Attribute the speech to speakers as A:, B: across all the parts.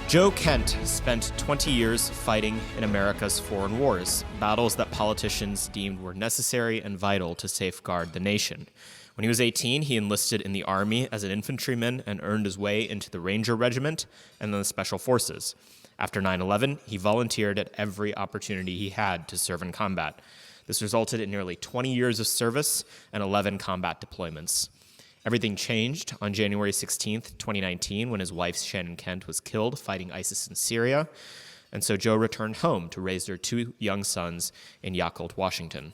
A: Joe Kent spent 20 years fighting in America's foreign wars, battles that politicians deemed were necessary and vital to safeguard the nation. When he was 18, he enlisted in the Army as an infantryman and earned his way into the Ranger Regiment and then the Special Forces. After 9/11, he volunteered at every opportunity he had to serve in combat. This resulted in nearly 20 years of service and 11 combat deployments. Everything changed on January 16th, 2019, when his wife, Shannon Kent, was killed fighting ISIS in Syria. And so Joe returned home to raise their two young sons in Yakult, Washington.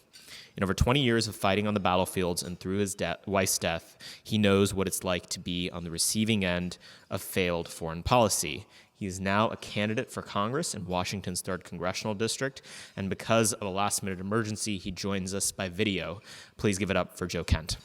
A: In over 20 years of fighting on the battlefields and through his wife's death, he knows what it's like to be on the receiving end of failed foreign policy. He is now a candidate for Congress in Washington's 3rd Congressional District, and because of a last-minute emergency, he joins us by video. Please give it up for Joe Kent.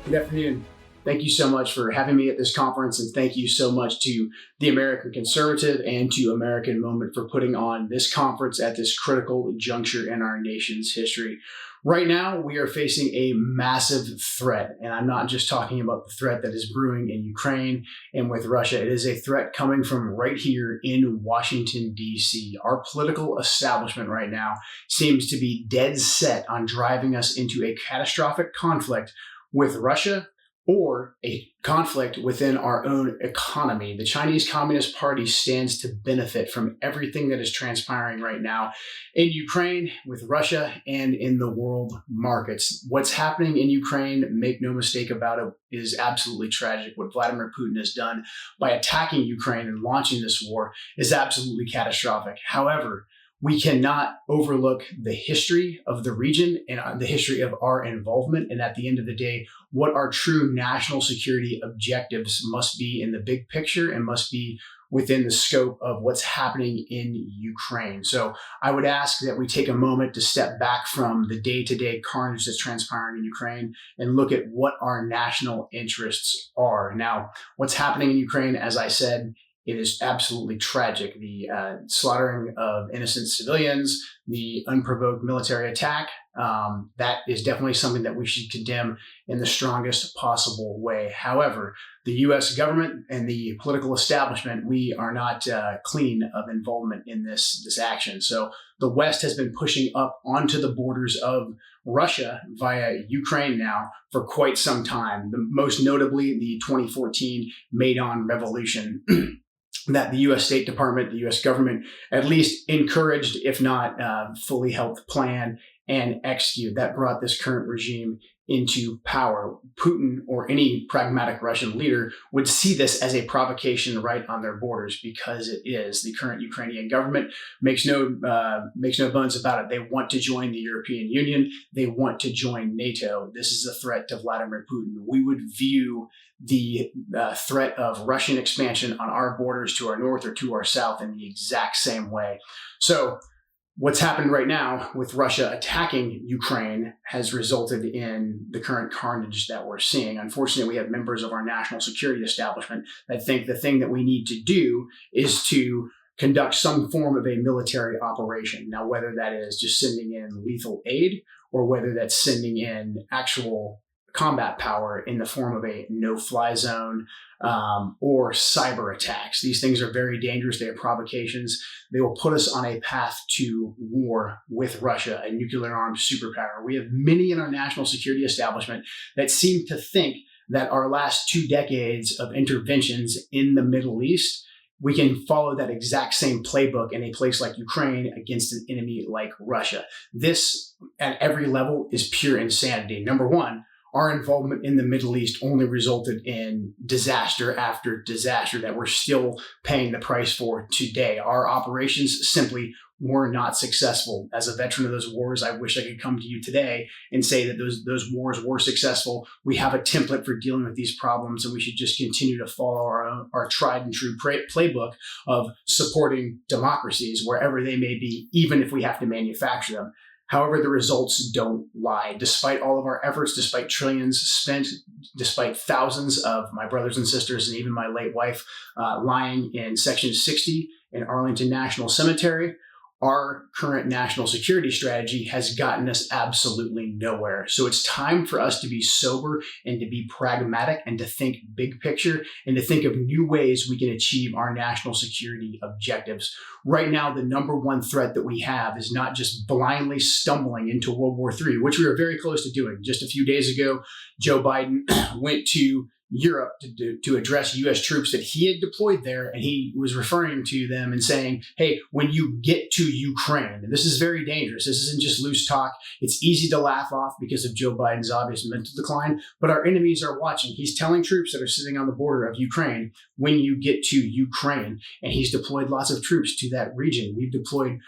B: Good afternoon. Thank you so much for having me at this conference, and thank you so much to the American Conservative and to American Moment for putting on this conference at this critical juncture in our nation's history. Right now, we are facing a massive threat, and I'm not just talking about the threat that is brewing in Ukraine and with Russia. It is a threat coming from right here in Washington, D.C. Our political establishment right now seems to be dead set on driving us into a catastrophic conflict with Russia or a conflict within our own economy. The Chinese Communist Party stands to benefit from everything that is transpiring right now in Ukraine, with Russia, and in the world markets. What's happening in Ukraine, make no mistake about it, is absolutely tragic. What Vladimir Putin has done by attacking Ukraine and launching this war is absolutely catastrophic. However, we cannot overlook the history of the region and the history of our involvement. And at the end of the day, what our true national security objectives must be in the big picture and must be within the scope of what's happening in Ukraine. So I would ask that we take a moment to step back from the day-to-day carnage that's transpiring in Ukraine and look at what our national interests are. Now, what's happening in Ukraine, as I said, it is absolutely tragic. The slaughtering of innocent civilians, the unprovoked military attack, that is definitely something that we should condemn in the strongest possible way. However, the U.S. government and the political establishment, we are not clean of involvement in this action. So the West has been pushing up onto the borders of Russia via Ukraine now for quite some time. Most notably, the 2014 Maidan Revolution. That the U.S. State Department, the U.S. government, at least encouraged, if not fully helped plan and execute. That brought this current regime into power. Putin or any pragmatic Russian leader would see this as a provocation right on their borders, because it is. The current Ukrainian government makes no bones about it. They want to join the European Union. They want to join NATO. This is a threat to Vladimir Putin. We would view the threat of Russian expansion on our borders to our north or to our south in the exact same way. So what's happened right now with Russia attacking Ukraine has resulted in the current carnage that we're seeing. Unfortunately, we have members of our national security establishment that think the thing that we need to do is to conduct some form of a military operation. Now, whether that is just sending in lethal aid or whether that's sending in actual combat power in the form of a no-fly zone or cyber attacks. These things are very dangerous. They are provocations. They will put us on a path to war with Russia, a nuclear-armed superpower. We have many in our national security establishment that seem to think that our last 2 decades of interventions in the Middle East, we can follow that exact same playbook in a place like Ukraine against an enemy like Russia. This, at every level, is pure insanity. Number one, our involvement in the Middle East only resulted in disaster after disaster that we're still paying the price for today. Our operations simply were not successful. As a veteran of those wars, I wish I could come to you today and say that those wars were successful. We have a template for dealing with these problems, and we should just continue to follow our tried and true playbook of supporting democracies wherever they may be, even if we have to manufacture them. However, the results don't lie. Despite all of our efforts, despite trillions spent, despite thousands of my brothers and sisters and even my late wife lying in Section 60 in Arlington National Cemetery, our current national security strategy has gotten us absolutely nowhere. So it's time for us to be sober and to be pragmatic and to think big picture and to think of new ways we can achieve our national security objectives. Right now, the number one threat that we have is not just blindly stumbling into World War III, which we were very close to doing. Just a few days ago, Joe Biden went to Europe to address U.S. troops that he had deployed there, and he was referring to them and saying, hey, when you get to Ukraine, and this is very dangerous. This isn't just loose talk. It's easy to laugh off because of Joe Biden's obvious mental decline, but our enemies are watching. He's telling troops that are sitting on the border of Ukraine, when you get to Ukraine, and he's deployed lots of troops to that region. We've deployed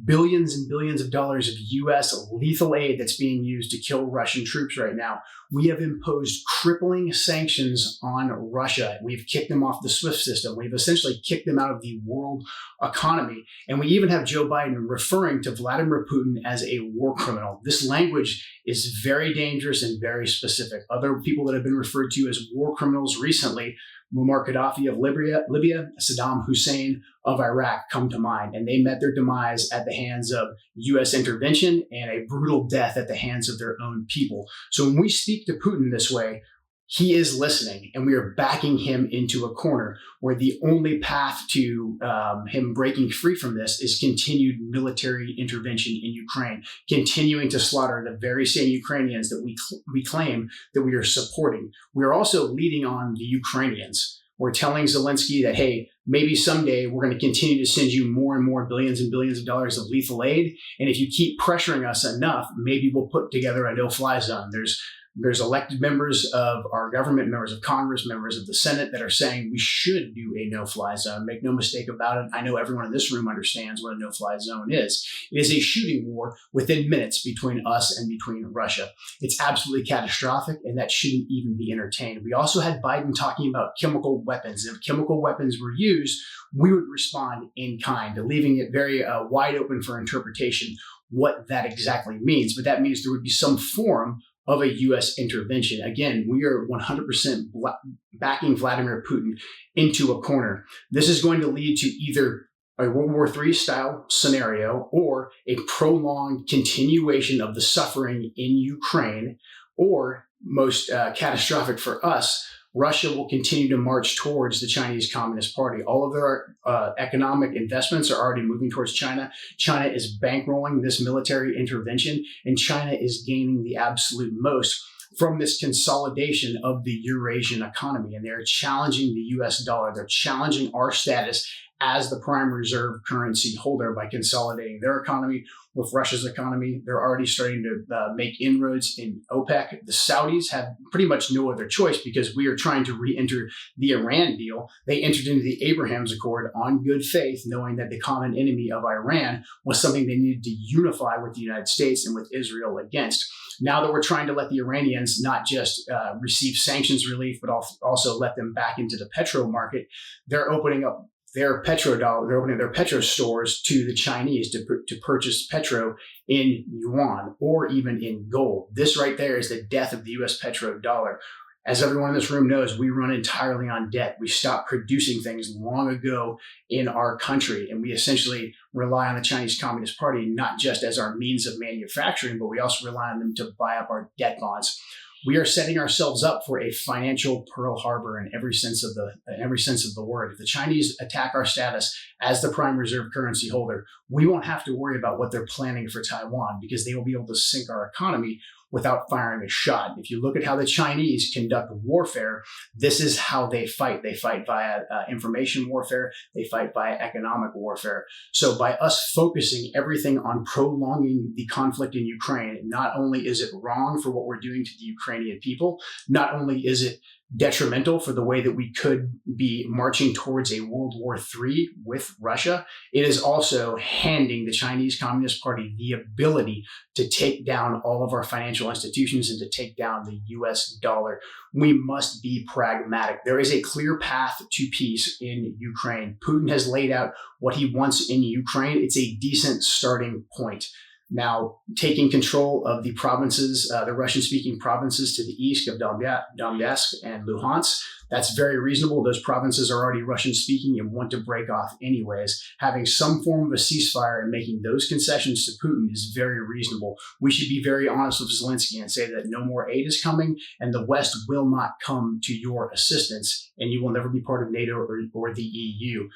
B: billions and billions of dollars of U.S. lethal aid that's being used to kill Russian troops right now. We have imposed crippling sanctions on Russia. We've kicked them off the SWIFT system. We've essentially kicked them out of the world economy. And we even have Joe Biden referring to Vladimir Putin as a war criminal. This language is very dangerous and very specific. Other people that have been referred to as war criminals recently, Muammar Gaddafi of Libya, Saddam Hussein of Iraq come to mind, and they met their demise at the hands of U.S. intervention and a brutal death at the hands of their own people. So when we speak to Putin this way, he is listening, and we are backing him into a corner where the only path to him breaking free from this is continued military intervention in Ukraine, continuing to slaughter the very same Ukrainians that we claim that we are supporting. We are also leading on the Ukrainians. We're telling Zelensky that, hey, maybe someday we're going to continue to send you more and more billions and billions of dollars of lethal aid. And if you keep pressuring us enough, maybe we'll put together a no-fly zone. There's elected members of our government, members of Congress, members of the Senate that are saying we should do a no-fly zone. Make no mistake about it. I know everyone in this room understands what a no-fly zone is. It is a shooting war within minutes between us and between Russia. It's absolutely catastrophic, and that shouldn't even be entertained. We also had Biden talking about chemical weapons. If chemical weapons were used, we would respond in kind, leaving it very wide open for interpretation what that exactly means. But that means there would be some form of a U.S. intervention. Again, we are 100% backing Vladimir Putin into a corner. This is going to lead to either a World War III style scenario or a prolonged continuation of the suffering in Ukraine, or most catastrophic for us, Russia will continue to march towards the Chinese Communist Party. All of their economic investments are already moving towards China. China is bankrolling this military intervention, and China is gaining the absolute most from this consolidation of the Eurasian economy. And they're challenging the US dollar. They're challenging our status as the prime reserve currency holder by consolidating their economy with Russia's economy. They're already starting to make inroads in OPEC. The Saudis have pretty much no other choice because we are trying to re-enter the Iran deal. They entered into the Abraham's Accord on good faith, knowing that the common enemy of Iran was something they needed to unify with the United States and with Israel against. Now that we're trying to let the Iranians not just receive sanctions relief, but also let them back into the petro market, they're opening up their petrodollar, they're opening their petro stores to the Chinese to purchase petro in yuan or even in gold. This right there is the death of the US petrodollar. As everyone in this room knows, we run entirely on debt. We stopped producing things long ago in our country, and we essentially rely on the Chinese Communist Party, not just as our means of manufacturing, but we also rely on them to buy up our debt bonds. We are setting ourselves up for a financial Pearl Harbor in every sense of the word. If the Chinese attack our status as the prime reserve currency holder, we won't have to worry about what they're planning for Taiwan because they will be able to sink our economy without firing a shot. If you look at how the Chinese conduct warfare, this is how they fight. They fight via information warfare. They fight via economic warfare. So by us focusing everything on prolonging the conflict in Ukraine, not only is it wrong for what we're doing to the Ukrainian people, not only is it detrimental for the way that we could be marching towards a World War III with Russia, it is also handing the Chinese Communist Party the ability to take down all of our financial institutions and to take down the US dollar. We must be pragmatic. There is a clear path to peace in Ukraine. Putin has laid out what he wants in Ukraine. It's a decent starting point. now taking control of the provinces, the Russian-speaking provinces to the east of Donbass and Luhansk. That's very reasonable. Those provinces are already Russian-speaking and want to break off anyways. Having some form of a ceasefire and making those concessions to Putin is very reasonable. We should be very honest with Zelensky and say that no more aid is coming and the West will not come to your assistance, and you will never be part of NATO or the EU.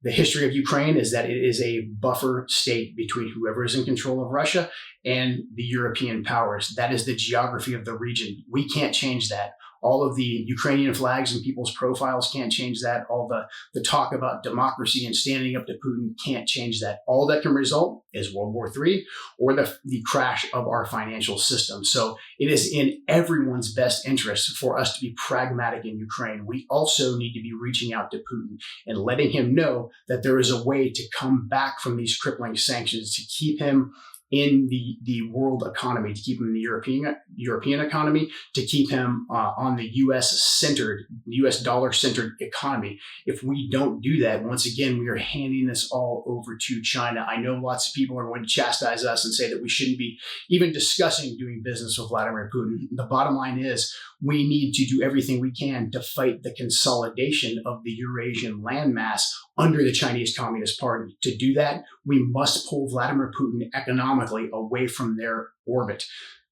B: The history of Ukraine is that it is a buffer state between whoever is in control of Russia and the European powers. That is the geography of the region. We can't change that. All of the Ukrainian flags and people's profiles can't change that. All the talk about democracy and standing up to Putin can't change that. All that can result is World War III or the crash of our financial system. So it is in everyone's best interest for us to be pragmatic in Ukraine. We also need to be reaching out to Putin and letting him know that there is a way to come back from these crippling sanctions to keep him in the world economy, to keep him in the European economy, to keep him on the US dollar-centered economy. If we don't do that, once again, we are handing this all over to China. I know lots of people are going to chastise us and say that we shouldn't be even discussing doing business with Vladimir Putin. The bottom line is we need to do everything we can to fight the consolidation of the Eurasian landmass under the Chinese Communist Party. To do that, we must pull Vladimir Putin economically away from their orbit.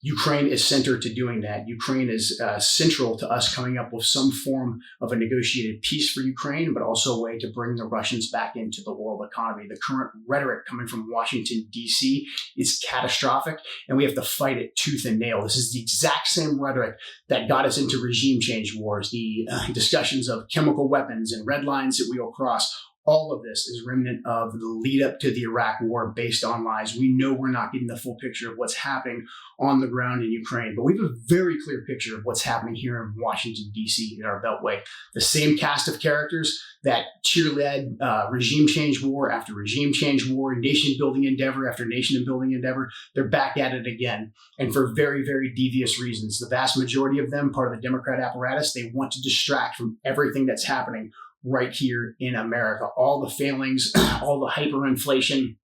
B: Ukraine is centered to doing that. Ukraine is central to us coming up with some form of a negotiated peace for Ukraine, but also a way to bring the Russians back into the world economy. The current rhetoric coming from Washington, D.C. is catastrophic, and we have to fight it tooth and nail. This is the exact same rhetoric that got us into regime change wars, the discussions of chemical weapons and red lines that we will cross. All of this is remnant of the lead up to the Iraq war based on lies. We know we're not getting the full picture of what's happening on the ground in Ukraine, but we have a very clear picture of what's happening here in Washington, D.C. in our Beltway. The same cast of characters that cheerled regime change war after regime change war, nation building endeavor after nation building endeavor, they're back at it again. And for very, very devious reasons. The vast majority of them, part of the Democrat apparatus, they want to distract from everything that's happening right here in America. All the failings, all the hyperinflation,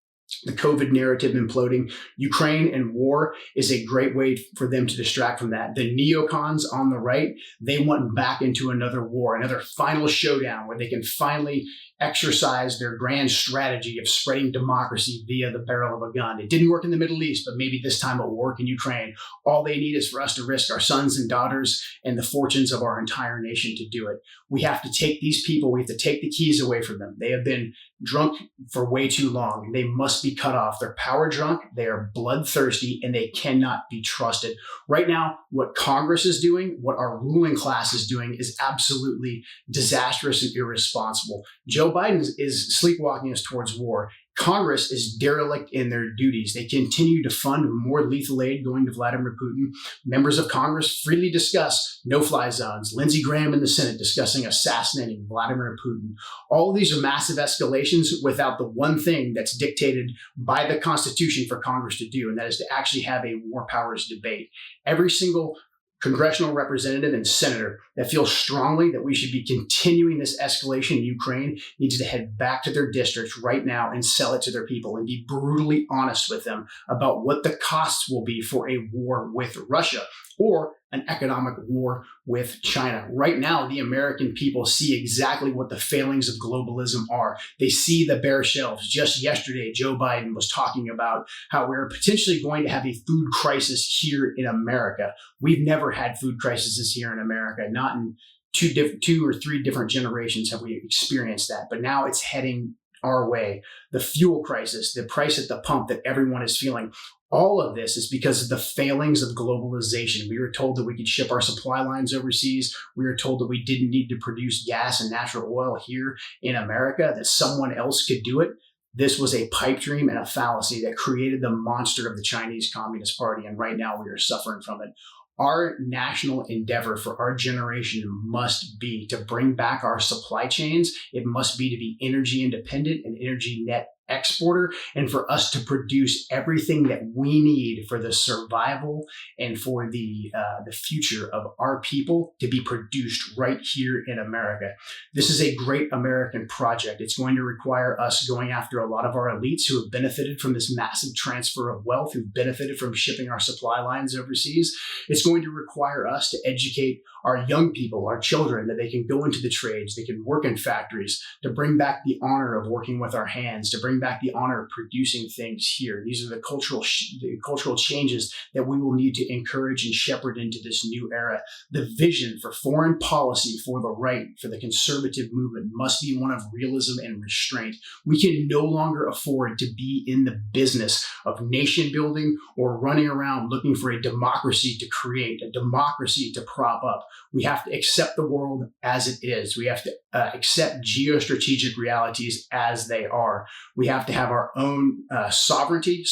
B: the COVID narrative imploding. Ukraine and war is a great way for them to distract from that. The neocons on the right, they want back into another war, another final showdown where they can finally exercise their grand strategy of spreading democracy via the barrel of a gun. It didn't work in the Middle East, but maybe this time it will work in Ukraine. All they need is for us to risk our sons and daughters and the fortunes of our entire nation to do it. We have to take these people, we have to take the keys away from them. They have been drunk for way too long. They must be cut off. They're power drunk, they are bloodthirsty, and they cannot be trusted. Right now, what Congress is doing, what our ruling class is doing, is absolutely disastrous and irresponsible. Joe Biden is sleepwalking us towards war. Congress is derelict in their duties. They continue to fund more lethal aid going to Vladimir Putin. Members of Congress freely discuss no-fly zones. Lindsey Graham in the Senate discussing assassinating Vladimir Putin. All of these are massive escalations without the one thing that's dictated by the Constitution for Congress to do, and that is to actually have a war powers debate. Every single congressional representative and senator that feels strongly that we should be continuing this escalation in Ukraine needs to head back to their districts right now and sell it to their people and be brutally honest with them about what the costs will be for a war with Russia or an economic war with China. Right now, the American people see exactly what the failings of globalism are. They see the bare shelves. Just yesterday, Joe Biden was talking about how we're potentially going to have a food crisis here in America. We've never had food crises here in America. Not in two or three different generations have we experienced that. But now it's heading our way. The fuel crisis, the price at the pump that everyone is feeling. All of this is because of the failings of globalization. We were told that we could ship our supply lines overseas. We were told that we didn't need to produce gas and natural oil here in America, that someone else could do it. This was a pipe dream and a fallacy that created the monster of the Chinese Communist Party, and right now we are suffering from it. Our national endeavor for our generation must be to bring back our supply chains. It must be to be energy independent and energy net exporter and for us to produce everything that we need for the survival and for the future of our people to be produced right here in America. This is a great American project. It's going to require us going after a lot of our elites who have benefited from this massive transfer of wealth, who've benefited from shipping our supply lines overseas. It's going to require us to educate our young people, our children, that they can go into the trades, they can work in factories, to bring back the honor of working with our hands, to bring back the honor of producing things here. These are the cultural changes that we will need to encourage and shepherd into this new era. The vision for foreign policy for the right, for the conservative movement, must be one of realism and restraint. We can no longer afford to be in the business of nation building or running around looking for a democracy to create, a democracy to prop up. We have to accept the world as it is. We have to accept geostrategic realities as they are. We have to have our own sovereignty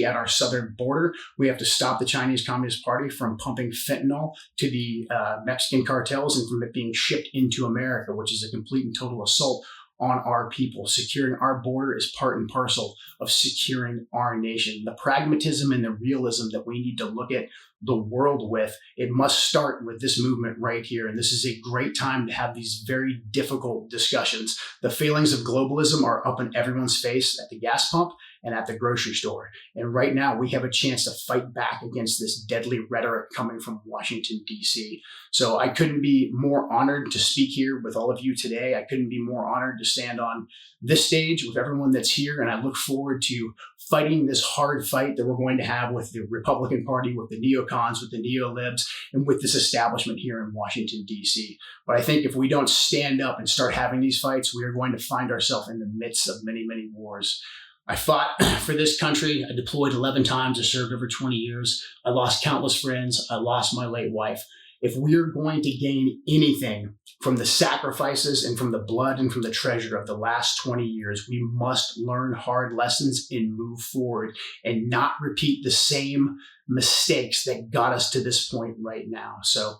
B: at our southern border. We have to stop the Chinese Communist Party from pumping fentanyl to the Mexican cartels and from it being shipped into America, which is a complete and total assault on our people. Securing our border is part and parcel of securing our nation. The pragmatism and the realism that we need to look at the world with, it must start with this movement right here. And this is a great time to have these very difficult discussions. The failings of globalism are up in everyone's face at the gas pump and at the grocery store. And right now we have a chance to fight back against this deadly rhetoric coming from Washington, D.C. So I couldn't be more honored to speak here with all of you today. I couldn't be more honored to stand on this stage with everyone that's here. And I look forward to fighting this hard fight that we're going to have with the Republican Party, with the neocons, with the neolibs, and with this establishment here in Washington, D.C. But I think if we don't stand up and start having these fights, we are going to find ourselves in the midst of many, many wars. I fought for this country. I deployed 11 times. I served over 20 years. I lost countless friends. I lost my late wife. If we are going to gain anything from the sacrifices and from the blood and from the treasure of the last 20 years, we must learn hard lessons and move forward and not repeat the same mistakes that got us to this point right now. So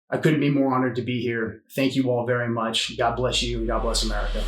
B: I couldn't be more honored to be here. Thank you all very much. God bless you and God bless America.